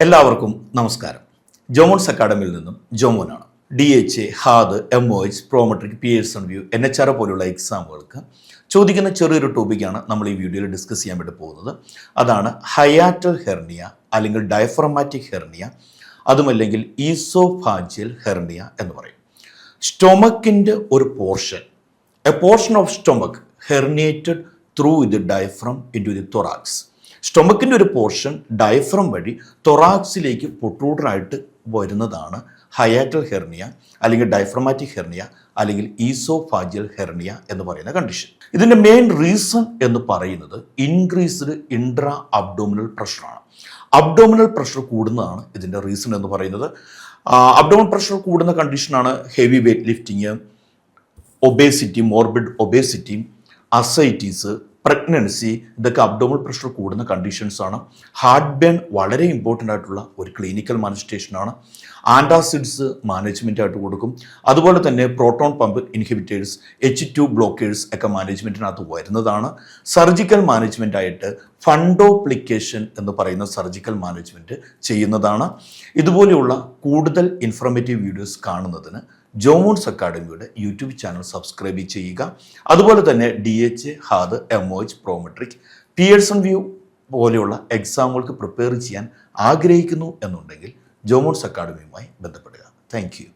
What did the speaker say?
എല്ലാവർക്കും നമസ്കാരം. ജോമോൺസ് അക്കാഡമിയിൽ നിന്നും ജോമോനാണ്. DHA, HAAD, MOH, Prometric, Pearson view, NHR പോലുള്ള എക്സാമുകൾക്ക് ചോദിക്കുന്ന ചെറിയൊരു ടോപ്പിക്കാണ് നമ്മൾ ഈ വീഡിയോയിൽ ഡിസ്കസ് ചെയ്യാൻ വേണ്ടി പോകുന്നത്. അതാണ് ഹയാറ്റൽ ഹെർണിയ അല്ലെങ്കിൽ ഡയഫ്രമാറ്റിക് ഹെർണിയ, അതുമല്ലെങ്കിൽ ഈസോഫാജിയൽ ഹെർണിയ എന്ന് പറയും. സ്റ്റൊമക്കിൻ്റെ ഒരു portion, a portion of stomach herniated through the diaphragm into the thorax. സ്റ്റൊമക്കിൻ്റെ ഒരു പോർഷൻ ഡയഫ്രം വഴി തൊറാക്സിലേക്ക് പൊട്രൂഡറായിട്ട് വരുന്നതാണ് ഹയാറ്റൽ ഹെർണിയ അല്ലെങ്കിൽ ഡയഫ്രമാറ്റിക് ഹെർണിയ അല്ലെങ്കിൽ ഈസോഫാജിയൽ ഹെർണിയ എന്ന് പറയുന്ന കണ്ടീഷൻ. ഇതിൻ്റെ മെയിൻ റീസൺ എന്ന് പറയുന്നത് ഇൻക്രീസ്ഡ് ഇൻട്രാ അബ്ഡോമിനൽ പ്രഷറാണ്. അബ്ഡോമിനൽ പ്രഷർ കൂടുന്നതാണ് ഇതിൻ്റെ റീസൺ എന്ന് പറയുന്നത്. അബ്ഡോമിനൽ പ്രഷർ കൂടുന്ന കണ്ടീഷനാണ് heavy weight lifting, obesity, morbid obesity, ascites, pregnancy, ഇതൊക്കെ അബ്ഡോമിനൽ പ്രഷർ കൂടുന്ന കണ്ടീഷൻസാണ്. ഹാർട്ട് ബേൺ വളരെ ഇമ്പോർട്ടൻ്റ് ആയിട്ടുള്ള ഒരു ക്ലിനിക്കൽ മാനിഫെസ്റ്റേഷനാണ്. ആൻറ്റാസിഡ്സ് മാനേജ്മെൻ്റ് ആയിട്ട് കൊടുക്കും. അതുപോലെ തന്നെ proton pump inhibitors, H2 blockers ഒക്കെ മാനേജ്മെൻറ്റിനകത്ത് വരുന്നതാണ്. സർജിക്കൽ മാനേജ്മെൻ്റ് ആയിട്ട് ഫണ്ടോപ്ലിക്കേഷൻ എന്ന് പറയുന്ന സർജിക്കൽ മാനേജ്മെൻറ്റ് ചെയ്യുന്നതാണ്. ഇതുപോലെയുള്ള കൂടുതൽ ഇൻഫർമേറ്റീവ് വീഡിയോസ് കാണുന്നതിന് ജോമോൺസ് അക്കാഡമിയുടെ യൂട്യൂബ് ചാനൽ സബ്സ്ക്രൈബ് ചെയ്യുക. അതുപോലെ തന്നെ DHA, HAAD, MOH, Prometric, Pearson view പോലെയുള്ള എക്സാമുകൾക്ക് പ്രിപ്പയർ ചെയ്യാൻ ആഗ്രഹിക്കുന്നു എന്നുണ്ടെങ്കിൽ ജോമോൺസ് അക്കാഡമിയുമായി ബന്ധപ്പെടുക. Thank you.